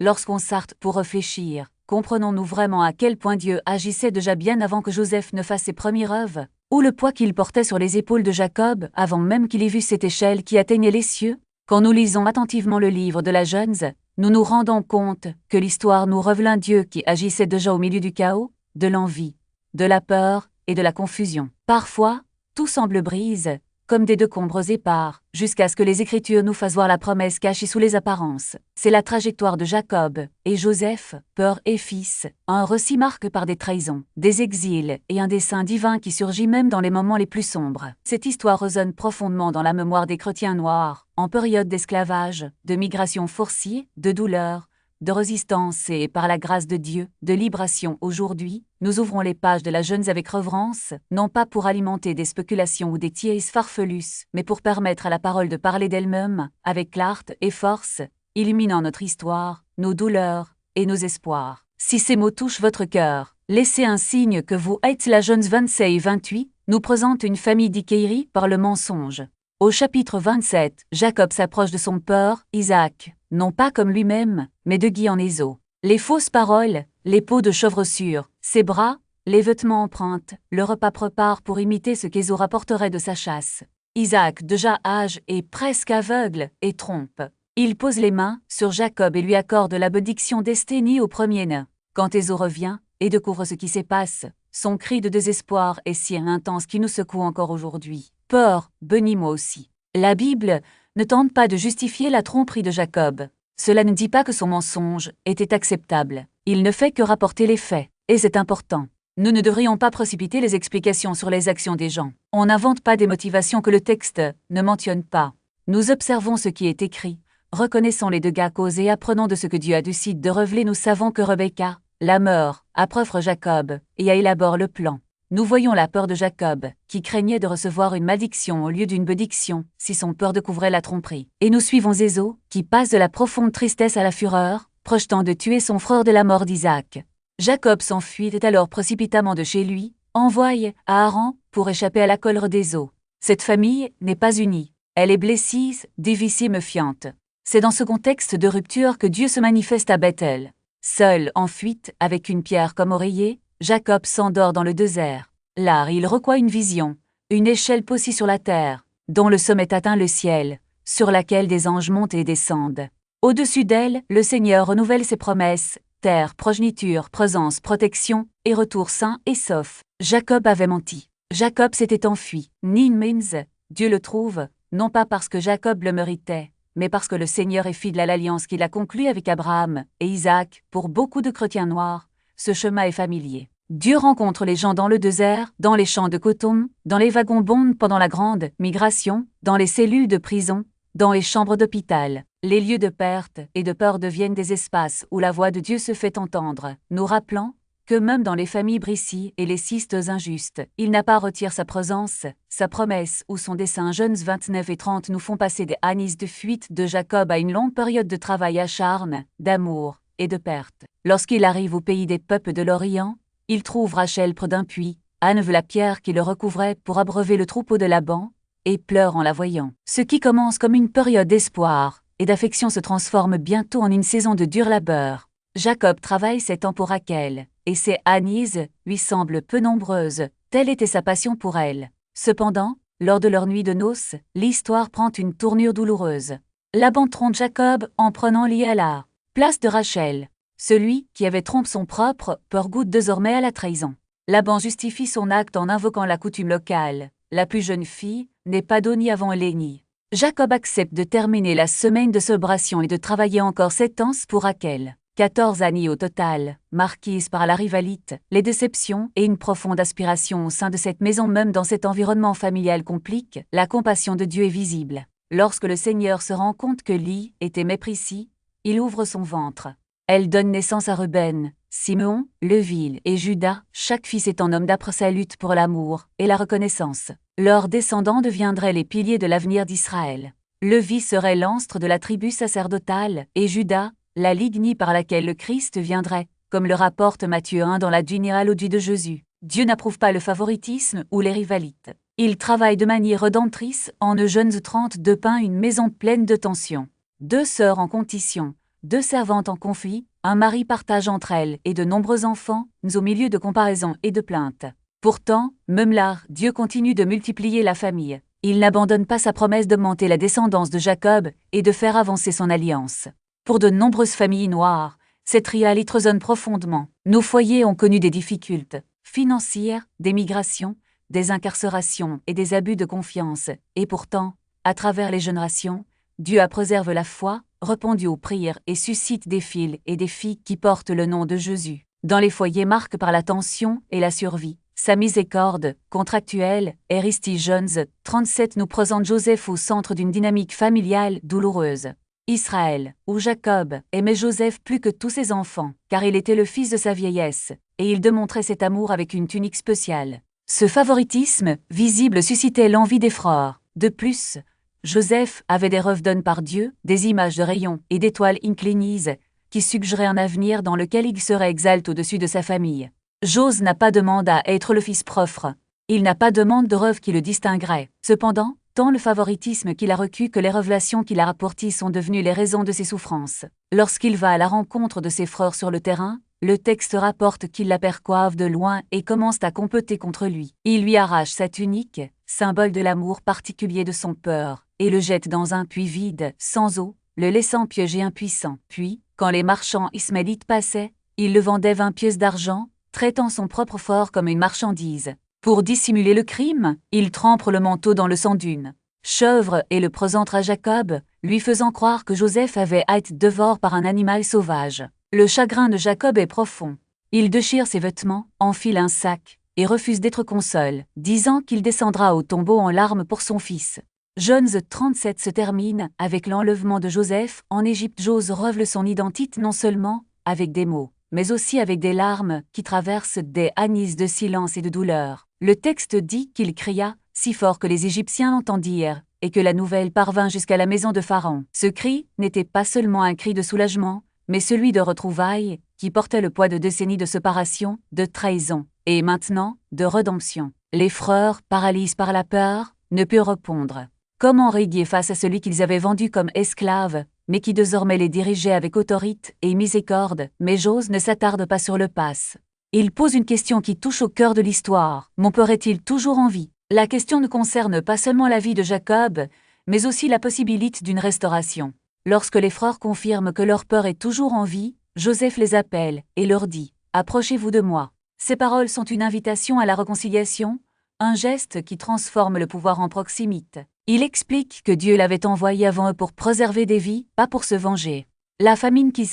Lorsqu'on s'arrête pour réfléchir, comprenons-nous vraiment à quel point Dieu agissait déjà bien avant que Joseph ne fasse ses premières œuvres, ou le poids qu'il portait sur les épaules de Jacob avant même qu'il ait vu cette échelle qui atteignait les cieux? Quand nous lisons attentivement le livre de la Genèse, nous nous rendons compte que l'histoire nous révèle un Dieu qui agissait déjà au milieu du chaos, de l'envie, de la peur et de la confusion. Parfois, tout semble brise, comme des décombres épars, jusqu'à ce que les Écritures nous fassent voir la promesse cachée sous les apparences. C'est la trajectoire de Jacob et Joseph, père et fils, un récit marqué par des trahisons, des exils et un dessein divin qui surgit même dans les moments les plus sombres. Cette histoire résonne profondément dans la mémoire des chrétiens noirs, en période d'esclavage, de migration forcée, de douleur, de résistance et, par la grâce de Dieu, de libération. Aujourd'hui, nous ouvrons les pages de la Genèse avec révérence, non pas pour alimenter des spéculations ou des thèses farfelues, mais pour permettre à la parole de parler d'elle-même, avec clarté et force, illuminant notre histoire, nos douleurs et nos espoirs. Si ces mots touchent votre cœur, laissez un signe que vous êtes. La Genèse 26-28 nous présente une famille d'Ikeri par le mensonge. Au chapitre 27, Jacob s'approche de son père, Isaac, non pas comme lui-même, mais de Guy en Ésaü. Les fausses paroles, les peaux de chauvressure, ses bras, les vêtements empreintes, le repas prépare pour imiter ce qu'Ésaü rapporterait de sa chasse. Isaac, déjà âge et presque aveugle, et trompe. Il pose les mains sur Jacob et lui accorde la bénédiction destinée au premier-né. Quand Ésaü revient et découvre ce qui se passe, son cri de désespoir est si intense qu'il nous secoue encore aujourd'hui. Peur, bénis-moi aussi. La Bible ne tente pas de justifier la tromperie de Jacob. Cela ne dit pas que son mensonge était acceptable. Il ne fait que rapporter les faits, et c'est important. Nous ne devrions pas précipiter les explications sur les actions des gens. On n'invente pas des motivations que le texte ne mentionne pas. Nous observons ce qui est écrit, reconnaissons les dégâts causés et apprenons de ce que Dieu a décidé de révéler. Nous savons que Rebecca, la mère, approve Jacob et a élabore le plan. Nous voyons la peur de Jacob, qui craignait de recevoir une malédiction au lieu d'une bénédiction, si son père découvrait la tromperie. Et nous suivons Ésaü, qui passe de la profonde tristesse à la fureur, projetant de tuer son frère de la mort d'Isaac. Jacob s'enfuit alors précipitamment de chez lui, envoie à Haran pour échapper à la colère d'Ésaü. Cette famille n'est pas unie. Elle est blessée, difficile, méfiante. C'est dans ce contexte de rupture que Dieu se manifeste à Bethel. Seul, en fuite, avec une pierre comme oreiller, Jacob s'endort dans le désert. Là, il reçoit une vision, une échelle posée sur la terre, dont le sommet atteint le ciel, sur laquelle des anges montent et descendent. Au-dessus d'elle, le Seigneur renouvelle ses promesses, terre, progéniture, présence, protection, et retour sain et sauf. Jacob avait menti. Jacob s'était enfui. Means, Dieu le trouve, non pas parce que Jacob le méritait, mais parce que le Seigneur est fidèle à l'alliance qu'il a conclue avec Abraham et Isaac. Pour beaucoup de chrétiens noirs, ce chemin est familier. Dieu rencontre les gens dans le désert, dans les champs de coton, dans les wagons-bondes pendant la grande migration, dans les cellules de prison, dans les chambres d'hôpital. Les lieux de perte et de peur deviennent des espaces où la voix de Dieu se fait entendre, nous rappelant que même dans les familles brisées et les cystes injustes, il n'a pas retiré sa présence, sa promesse ou son dessein. Genèse 29 et 30 nous font passer des années de fuite de Jacob à une longue période de travail acharné, d'amour et de perte. Lorsqu'il arrive au pays des peuples de l'Orient, il trouve Rachel près d'un puits, Anne veut la pierre qui le recouvrait pour abreuver le troupeau de Laban, et pleure en la voyant. Ce qui commence comme une période d'espoir et d'affection se transforme bientôt en une saison de dur labeur. Jacob travaille 7 ans pour Rachel, et ses années lui semblent peu nombreuses, telle était sa passion pour elle. Cependant, lors de leur nuit de noces, l'histoire prend une tournure douloureuse. Laban trompe Jacob en prenant lié à la place de Rachel. Celui qui avait trompé son propre père goûte désormais à la trahison. Laban justifie son acte en invoquant la coutume locale. La plus jeune fille n'est pas donnée avant l'aînée. Jacob accepte de terminer la semaine de célébration et de travailler encore 7 ans pour Rachel. 14 années au total, marquises par la rivalité, les déceptions et une profonde aspiration au sein de cette maison. Même dans cet environnement familial compliqué, la compassion de Dieu est visible. Lorsque le Seigneur se rend compte que Lie était méprisée, il ouvre son ventre. Elle donne naissance à Ruben, Simeon, Lévi et Judas. Chaque fils est un homme d'après sa lutte pour l'amour et la reconnaissance. Leurs descendants deviendraient les piliers de l'avenir d'Israël. Lévi serait l'ancêtre de la tribu sacerdotale et Judas, la lignée par laquelle le Christ viendrait, comme le rapporte Matthieu 1 dans la généalogie de Jésus. Dieu n'approuve pas le favoritisme ou les rivalités. Il travaille de manière rédemptrice en Genèse 32 peint une maison pleine de tensions. 2 sœurs en condition 2 servantes en conflit, un mari partage entre elles et de nombreux enfants, au milieu de comparaisons et de plaintes. Pourtant, même là, Dieu continue de multiplier la famille. Il n'abandonne pas sa promesse d'augmenter la descendance de Jacob et de faire avancer son alliance. Pour de nombreuses familles noires, cette réalité résonne profondément. Nos foyers ont connu des difficultés financières, des migrations, des incarcérations et des abus de confiance, et pourtant, à travers les générations, Dieu a préservé la foi, répondu aux prières et suscite des fils et des filles qui portent le nom de Jésus. Dans les foyers marqués par la tension et la survie, sa miséricorde, contractuelle, Aristi Jones, 37 nous présente Joseph au centre d'une dynamique familiale douloureuse. Israël, où Jacob aimait Joseph plus que tous ses enfants, car il était le fils de sa vieillesse, et il démontrait cet amour avec une tunique spéciale. Ce favoritisme visible suscitait l'envie des frères. De plus, Joseph avait des rêves donnés par Dieu, des images de rayons et d'étoiles inclinées, qui suggéraient un avenir dans lequel il serait exalté au-dessus de sa famille. Joseph n'a pas demandé à être le fils propre. Il n'a pas demandé de rêve qui le distinguerait. Cependant, tant le favoritisme qu'il a reçu que les révélations qu'il a rapportées sont devenues les raisons de ses souffrances. Lorsqu'il va à la rencontre de ses frères sur le terrain, le texte rapporte qu'ils l'aperçoivent de loin et commencent à comploter contre lui. Il lui arrache sa tunique, symbole de l'amour particulier de son père, et le jette dans un puits vide, sans eau, le laissant piéger impuissant. Puis, quand les marchands ismaélites passaient, il le vendait 20 pièces d'argent, traitant son propre fort comme une marchandise. Pour dissimuler le crime, il trempe le manteau dans le sang d'une chèvre et le présente à Jacob, lui faisant croire que Joseph avait été dévoré par un animal sauvage. Le chagrin de Jacob est profond. Il déchire ses vêtements, enfile un sac, et refuse d'être consolé, disant qu'il descendra au tombeau en larmes pour son fils. Genèse 37 se termine avec l'enlèvement de Joseph en Égypte. Joseph révèle son identité non seulement avec des mots, mais aussi avec des larmes qui traversent des années de silence et de douleur. Le texte dit qu'il cria, si fort que les Égyptiens l'entendirent, et que la nouvelle parvint jusqu'à la maison de Pharaon. Ce cri n'était pas seulement un cri de soulagement, mais celui de retrouvailles, qui portait le poids de décennies de séparation, de trahison, et maintenant, de rédemption. Les frères, paralysés par la peur, ne purent répondre. Comment régner face à celui qu'ils avaient vendu comme esclave, mais qui désormais les dirigeait avec autorité et miséricorde? Mais Joseph ne s'attarde pas sur le passé. Il pose une question qui touche au cœur de l'histoire. Mon père est-il toujours en vie? La question ne concerne pas seulement la vie de Jacob, mais aussi la possibilité d'une restauration. Lorsque les frères confirment que leur père est toujours en vie, Joseph les appelle et leur dit « Approchez-vous de moi ». Ces paroles sont une invitation à la réconciliation, un geste qui transforme le pouvoir en proximité. Il explique que Dieu l'avait envoyé avant eux pour préserver des vies, pas pour se venger. La famine qui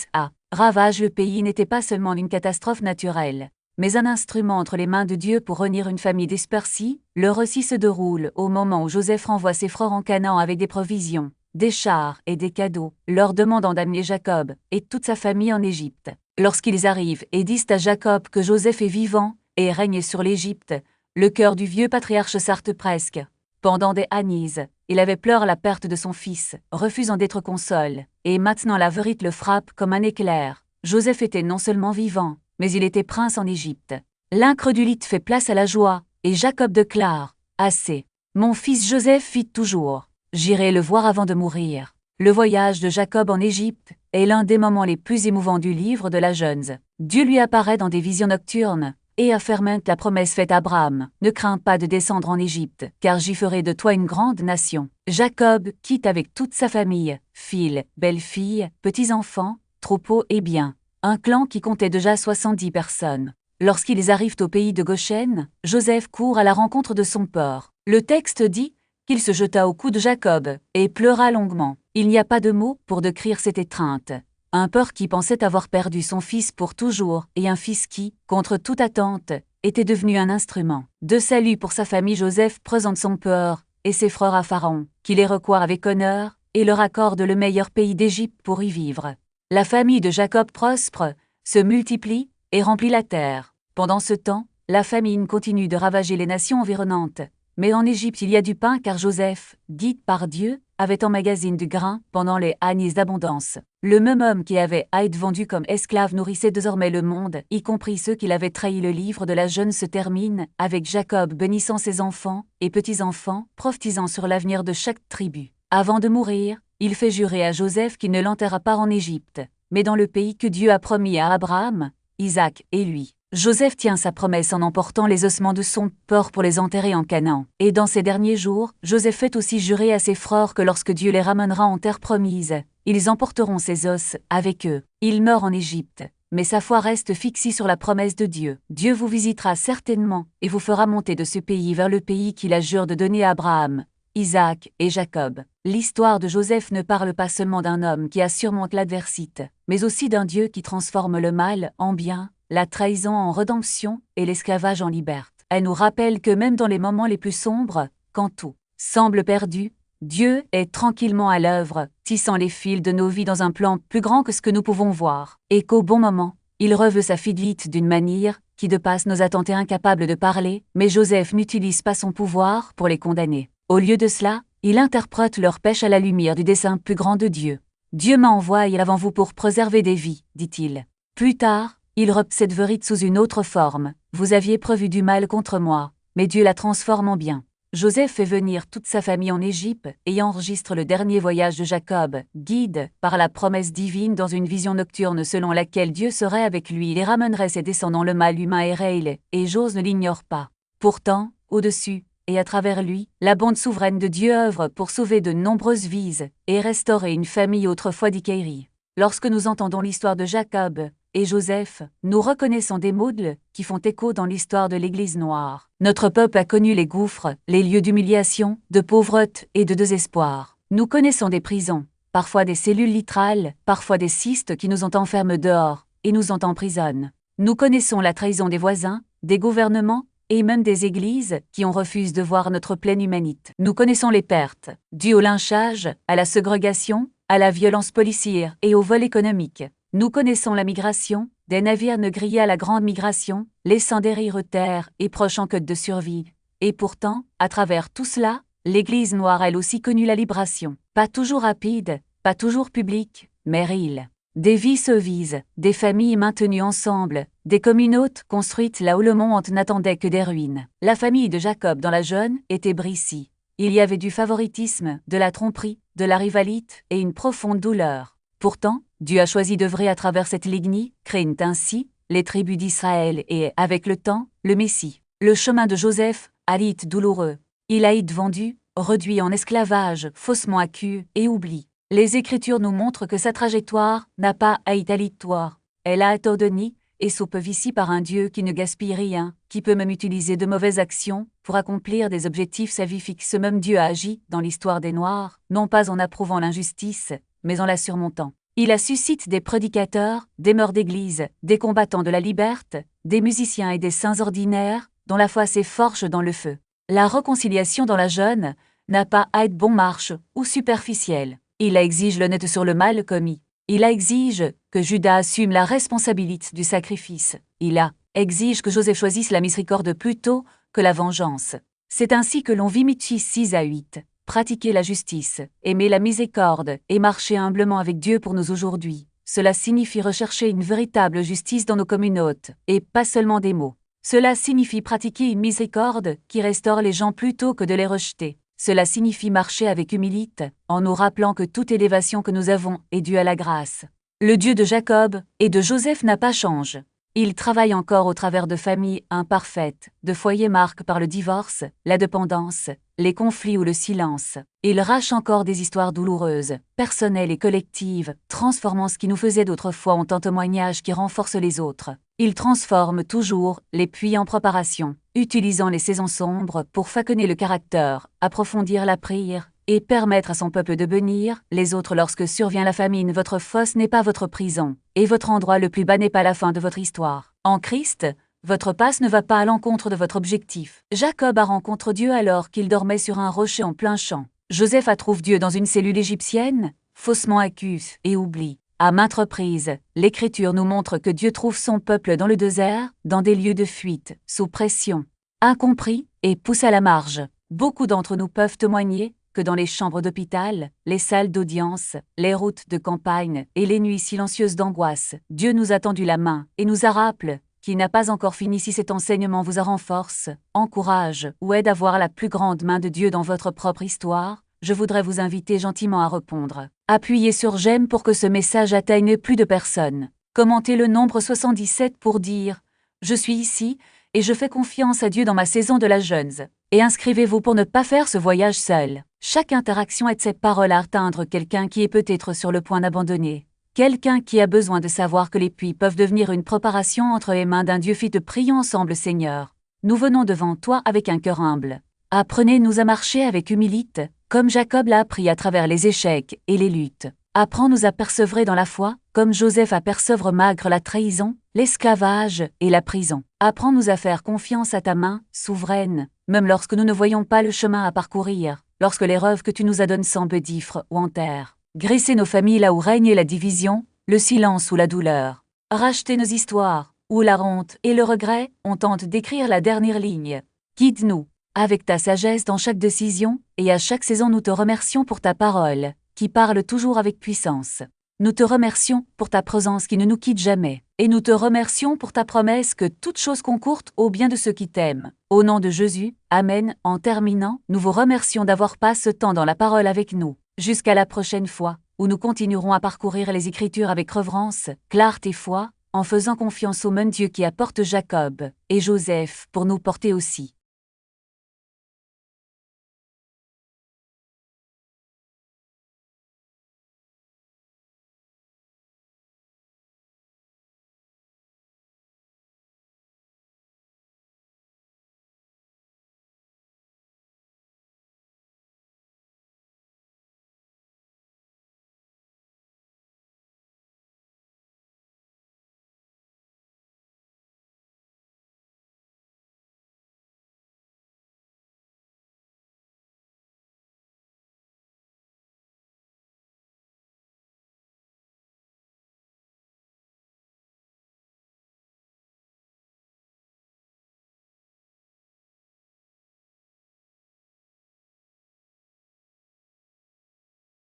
ravage le pays n'était pas seulement une catastrophe naturelle, mais un instrument entre les mains de Dieu pour réunir une famille dispersée. Le récit se déroule au moment où Joseph renvoie ses frères en Canaan avec des provisions, des chars et des cadeaux, leur demandant d'amener Jacob et toute sa famille en Égypte. Lorsqu'ils arrivent et disent à Jacob que Joseph est vivant et règne sur l'Égypte, le cœur du vieux patriarche s'arrête presque. Pendant des années, il avait pleuré la perte de son fils, refusant d'être consolé, et maintenant la vérité le frappe comme un éclair. Joseph était non seulement vivant, mais il était prince en Égypte. L'incrédulité fait place à la joie, et Jacob déclare « Assez. Mon fils Joseph vit toujours. J'irai le voir avant de mourir. » Le voyage de Jacob en Égypte est l'un des moments les plus émouvants du livre de la Genèse. Dieu lui apparaît dans des visions nocturnes et affirme la promesse faite à Abraham. « Ne crains pas de descendre en Égypte, car j'y ferai de toi une grande nation. » Jacob quitte avec toute sa famille, filles, belles-filles, petits-enfants, troupeaux et biens. Un clan qui comptait déjà 70 personnes. Lorsqu'ils arrivent au pays de Goshen, Joseph court à la rencontre de son père. Le texte dit qu'il se jeta au cou de Jacob et pleura longuement. Il n'y a pas de mots pour décrire cette étreinte. Un père qui pensait avoir perdu son fils pour toujours et un fils qui, contre toute attente, était devenu un instrument de salut pour sa famille. Joseph présente son père et ses frères à Pharaon, qui les reçoit avec honneur et leur accorde le meilleur pays d'Égypte pour y vivre. La famille de Jacob prospère, se multiplie et remplit la terre. Pendant ce temps, la famine continue de ravager les nations environnantes. Mais en Égypte il y a du pain car Joseph, guidé par Dieu, avait emmagasiné du grain pendant les années d'abondance. Le même homme qui avait été vendu comme esclave nourrissait désormais le monde, y compris ceux qui l'avaient trahi. Le livre de la Genèse se termine avec Jacob bénissant ses enfants et petits-enfants, prophétisant sur l'avenir de chaque tribu. Avant de mourir, il fait jurer à Joseph qu'il ne l'enterra pas en Égypte, mais dans le pays que Dieu a promis à Abraham, Isaac et lui. Joseph tient sa promesse en emportant les ossements de son père pour les enterrer en Canaan. Et dans ces derniers jours, Joseph fait aussi jurer à ses frères que lorsque Dieu les ramènera en terre promise, ils emporteront ses os avec eux. Il meurt en Égypte, mais sa foi reste fixée sur la promesse de Dieu. Dieu vous visitera certainement et vous fera monter de ce pays vers le pays qu'il a juré de donner à Abraham, Isaac et Jacob. L'histoire de Joseph ne parle pas seulement d'un homme qui a surmonté l'adversité, mais aussi d'un Dieu qui transforme le mal en bien, la trahison en rédemption et l'esclavage en liberté. Elle nous rappelle que même dans les moments les plus sombres, quand tout semble perdu, Dieu est tranquillement à l'œuvre, tissant les fils de nos vies dans un plan plus grand que ce que nous pouvons voir, et qu'au bon moment, il reveut sa fidélité d'une manière qui dépasse nos attentes et incapables de parler, mais Joseph n'utilise pas son pouvoir pour les condamner. Au lieu de cela, il interprète leur péché à la lumière du dessein plus grand de Dieu. Dieu m'a envoyé avant vous pour préserver des vies, dit-il. Plus tard, il reprit cette vérité sous une autre forme. Vous aviez prévu du mal contre moi, mais Dieu la transforme en bien. Joseph fait venir toute sa famille en Égypte et enregistre le dernier voyage de Jacob, guide par la promesse divine dans une vision nocturne selon laquelle Dieu serait avec lui et les ramènerait ses descendants le mal humain et réel, et Jose ne l'ignore pas. Pourtant, au-dessus, et à travers lui, la bonté souveraine de Dieu œuvre pour sauver de nombreuses vies et restaurer une famille autrefois déchérie. Lorsque nous entendons l'histoire de Jacob et Joseph, nous reconnaissons des modèles qui font écho dans l'histoire de l'Église noire. Notre peuple a connu les gouffres, les lieux d'humiliation, de pauvreté et de désespoir. Nous connaissons des prisons, parfois des cellules littérales, parfois des cystes qui nous ont enfermés dehors et nous ont emprisonnés. Nous connaissons la trahison des voisins, des gouvernements, et même des églises qui ont refusé de voir notre pleine humanité. Nous connaissons les pertes, dues au lynchage, à la ségrégation, à la violence policière et au vol économique. Nous connaissons la migration, des navires grillés à la grande migration, laissant derrière eux terre et proches en quête de survie. Et pourtant, à travers tout cela, l'Église noire a elle aussi connu la libération. Pas toujours rapide, pas toujours publique, mais réelle. Des vies sauvisent, des familles maintenues ensemble, des communautés construites là où le monde n'attendait que des ruines. La famille de Jacob dans la jeune était brisée. Il y avait du favoritisme, de la tromperie, de la rivalité et une profonde douleur. Pourtant, Dieu a choisi d'œuvrer à travers cette lignée, créant ainsi les tribus d'Israël et, avec le temps, le Messie. Le chemin de Joseph a été douloureux. Il a été vendu, réduit en esclavage, faussement accusé et oublié. Les Écritures nous montrent que sa trajectoire n'a pas été aléatoire. Elle a été ordonnée et soupe ici par un Dieu qui ne gaspille rien, qui peut même utiliser de mauvaises actions pour accomplir des objectifs salvifiques. Ce même Dieu a agi dans l'histoire des Noirs, non pas en approuvant l'injustice, mais en la surmontant. Il a suscité des prédicateurs, des mœurs d'église, des combattants de la liberté, des musiciens et des saints ordinaires, dont la foi s'efforce dans le feu. La réconciliation dans la jeune n'a pas à être bon marche ou superficielle. Il exige l'honnête sur le mal commis. Il exige que Judas assume la responsabilité du sacrifice. Il exige que Joseph choisisse la miséricorde plutôt que la vengeance. C'est ainsi que l'on vit Michi 6 à 8. Pratiquer la justice, aimer la miséricorde et marcher humblement avec Dieu pour nous aujourd'hui. Cela signifie rechercher une véritable justice dans nos communautés, et pas seulement des mots. Cela signifie pratiquer une miséricorde qui restaure les gens plutôt que de les rejeter. Cela signifie marcher avec humilité, en nous rappelant que toute élévation que nous avons est due à la grâce. Le Dieu de Jacob et de Joseph n'a pas changé. Il travaille encore au travers de familles imparfaites, de foyers marqués par le divorce, la dépendance, les conflits ou le silence. Il rache encore des histoires douloureuses, personnelles et collectives, transformant ce qui nous faisait d'autrefois en un témoignage qui renforce les autres. Il transforme toujours les puits en préparation, utilisant les saisons sombres pour façonner le caractère, approfondir la prière et permettre à son peuple de bénir les autres lorsque survient la famine. Votre fosse n'est pas votre prison, et votre endroit le plus bas n'est pas la fin de votre histoire. En Christ, votre passe ne va pas à l'encontre de votre objectif. Jacob a rencontré Dieu alors qu'il dormait sur un rocher en plein champ. Joseph a trouvé Dieu dans une cellule égyptienne, faussement accusé et oublié. À maintes reprises, l'Écriture nous montre que Dieu trouve son peuple dans le désert, dans des lieux de fuite, sous pression, incompris et poussé à la marge. Beaucoup d'entre nous peuvent témoigner que dans les chambres d'hôpital, les salles d'audience, les routes de campagne et les nuits silencieuses d'angoisse, Dieu nous a tendu la main et nous a rappelé qu'il n'a pas encore fini. Si cet enseignement vous renforce, encourage ou aide à voir la plus grande main de Dieu dans votre propre histoire, je voudrais vous inviter gentiment à répondre Appuyez sur j'aime pour que ce message atteigne plus de personnes. Commentez le nombre 77 pour dire « Je suis ici et je fais confiance à Dieu dans ma saison de la jeûne ». Et inscrivez-vous pour ne pas faire ce voyage seul. Chaque interaction aide cette parole à atteindre quelqu'un qui est peut-être sur le point d'abandonner. Quelqu'un qui a besoin de savoir que les puits peuvent devenir une préparation entre les mains d'un Dieu fit. Prions ensemble, Seigneur. Nous venons devant toi avec un cœur humble. Apprenez-nous à marcher avec humilité, comme Jacob l'a appris à travers les échecs et les luttes. Apprends-nous à persévérer dans la foi, comme Joseph a persévéré malgré la trahison, l'esclavage et la prison. Apprends-nous à faire confiance à ta main, souveraine, même lorsque nous ne voyons pas le chemin à parcourir, lorsque les rêves que tu nous as donnés semblent diffres ou en terre. Graissez nos familles là où règne la division, le silence ou la douleur. Rachetez nos histoires, où la honte et le regret, on tente d'écrire la dernière ligne. Guide-nous, avec ta sagesse dans chaque décision, et à chaque saison nous te remercions pour ta parole, qui parle toujours avec puissance. Nous te remercions pour ta présence qui ne nous quitte jamais, et nous te remercions pour ta promesse que toute chose concourt au bien de ceux qui t'aiment. Au nom de Jésus, Amen. En terminant, nous vous remercions d'avoir passé ce temps dans la parole avec nous. Jusqu'à la prochaine fois, où nous continuerons à parcourir les Écritures avec reverence, clarté et foi, en faisant confiance au même Dieu qui apporte Jacob et Joseph pour nous porter aussi.